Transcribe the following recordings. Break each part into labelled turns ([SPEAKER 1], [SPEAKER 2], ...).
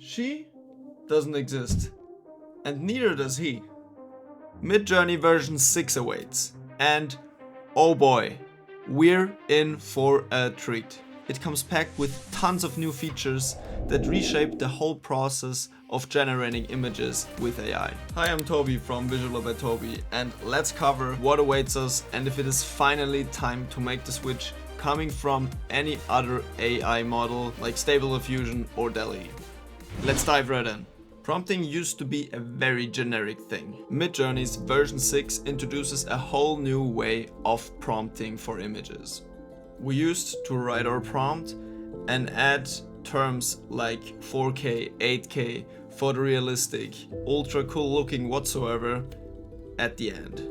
[SPEAKER 1] She doesn't exist, and neither does he. MidJourney version 6 awaits, and oh boy, we're in for a treat. It comes packed with tons of new features that reshape the whole process of generating images with AI. Hi, I'm Toby from Visula by Toby, and let's cover what awaits us and if it is finally time to make the switch coming from any other AI model like Stable Diffusion or DALL-E. Let's dive right in. Prompting used to be a very generic thing. MidJourney's version 6 introduces a whole new way of prompting for images. We used to write our prompt and add terms like 4K, 8K, photorealistic, ultra cool looking whatsoever at the end.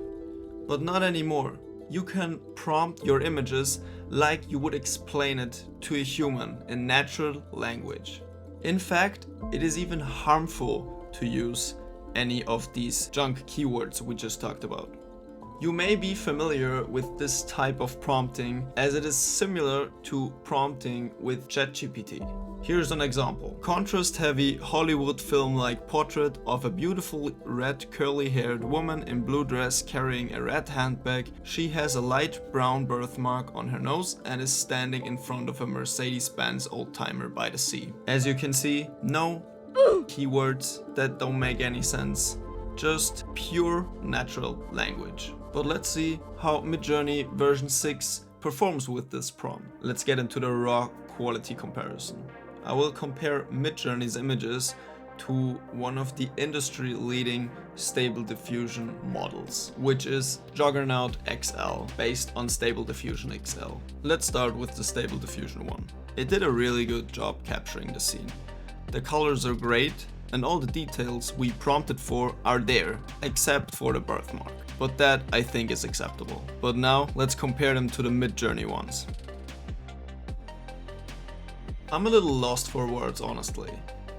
[SPEAKER 1] But not anymore. You can prompt your images like you would explain it to a human in natural language. In fact, it is even harmful to use any of these junk keywords we just talked about. You may be familiar with this type of prompting as it is similar to prompting with ChatGPT. Here's an example. Contrast-heavy Hollywood film-like portrait of a beautiful red curly-haired woman in blue dress carrying a red handbag. She has a light brown birthmark on her nose and is standing in front of a Mercedes-Benz oldtimer by the sea. As you can see, no keywords that don't make any sense. Just pure natural language. But let's see how MidJourney version 6 performs with this prompt. Let's get into the raw quality comparison. I will compare MidJourney's images to one of the industry-leading Stable Diffusion models, which is Juggernaut XL, based on Stable Diffusion XL. Let's start with the Stable Diffusion one. It did a really good job capturing the scene. The colors are great, and all the details we prompted for are there, except for the birthmark. But that, I think, is acceptable. But now, let's compare them to the MidJourney ones. I'm a little lost for words, honestly.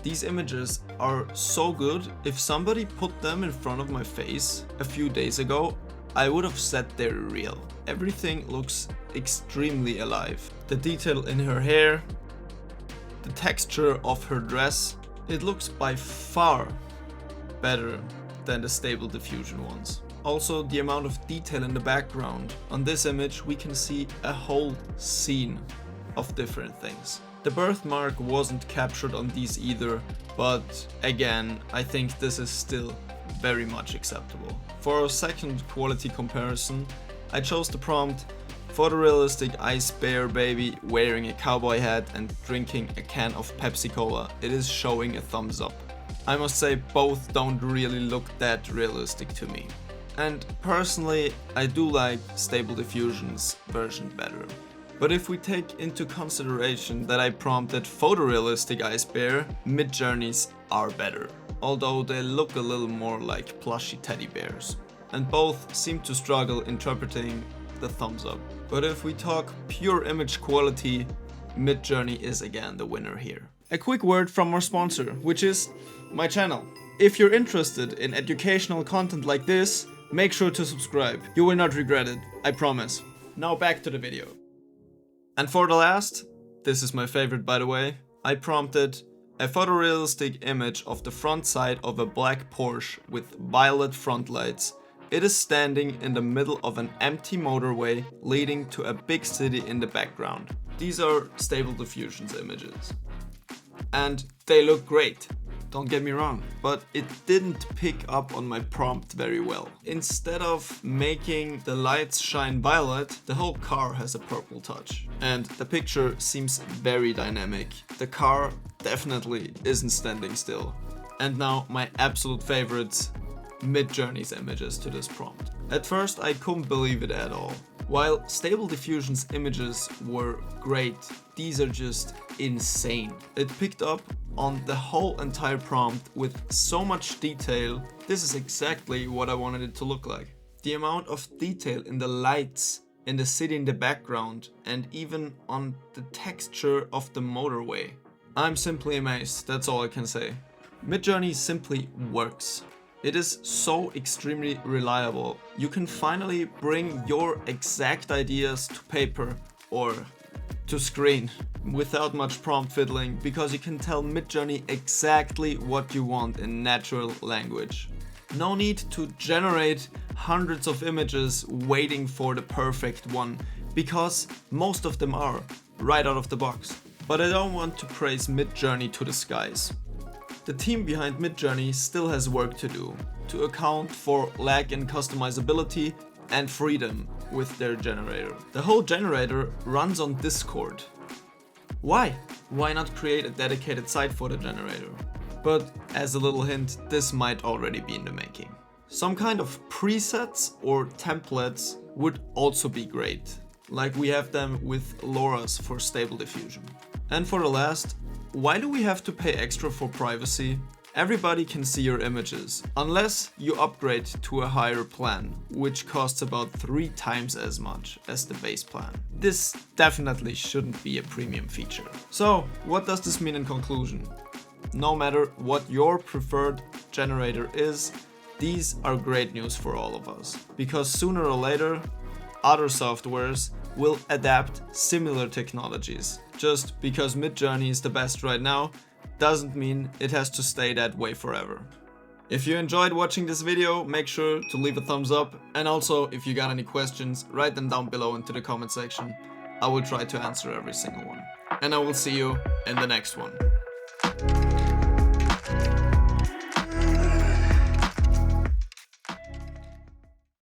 [SPEAKER 1] These images are so good. If somebody put them in front of my face a few days ago, I would have said they're real. Everything looks extremely alive. The detail in her hair, the texture of her dress, it looks by far better than the Stable Diffusion ones. Also, the amount of detail in the background. On this image, we can see a whole scene of different things. The birthmark wasn't captured on these either, but again, I think this is still very much acceptable. For our second quality comparison, I chose the prompt photorealistic ice bear baby wearing a cowboy hat and drinking a can of Pepsi Cola. It is showing a thumbs up. I must say both don't really look that realistic to me. And personally, I do like Stable Diffusion's version better. But if we take into consideration that I prompted photorealistic ice bear, MidJourney's are better. Although they look a little more like plushy teddy bears. And both seem to struggle interpreting the thumbs up. But if we talk pure image quality, MidJourney is again the winner here. A quick word from our sponsor, which is my channel. If you're interested in educational content like this, make sure to subscribe. You will not regret it, I promise. Now back to the video. And for the last, this is my favorite by the way, I prompted a photorealistic image of the front side of a black Porsche with violet front lights. It is standing in the middle of an empty motorway leading to a big city in the background. These are Stable Diffusion's images. And they look great, don't get me wrong, but it didn't pick up on my prompt very well. Instead of making the lights shine violet, the whole car has a purple touch. And the picture seems very dynamic. The car definitely isn't standing still. And now my absolute favorites, MidJourney's images to this prompt. At first I couldn't believe it at all. While Stable Diffusion's images were great, these are just insane. It picked up on the whole entire prompt with so much detail. This is exactly what I wanted it to look like. The amount of detail in the lights, in the city in the background, and even on the texture of the motorway. I'm simply amazed, that's all I can say. MidJourney simply works. It is so extremely reliable. You can finally bring your exact ideas to paper or to screen without much prompt fiddling, because you can tell MidJourney exactly what you want in natural language. No need to generate hundreds of images waiting for the perfect one, because most of them are right out of the box. But I don't want to praise MidJourney to the skies. The team behind MidJourney still has work to do to account for lag in customizability and freedom with their generator. The whole generator runs on Discord. Why? Why not create a dedicated site for the generator? But as a little hint, this might already be in the making. Some kind of presets or templates would also be great, like we have them with LoRa's for Stable Diffusion. And for the last, why do we have to pay extra for privacy? Everybody can see your images, unless you upgrade to a higher plan, which costs about 3 times as much as the base plan. This definitely shouldn't be a premium feature. So, what does this mean in conclusion? No matter what your preferred generator is, these are great news for all of us, because sooner or later, other softwares will adapt similar technologies. Just because MidJourney is the best right now, doesn't mean it has to stay that way forever. If you enjoyed watching this video, make sure to leave a thumbs up, and also if you got any questions, write them down below into the comment section. I will try to answer every single one. And I will see you in the next one.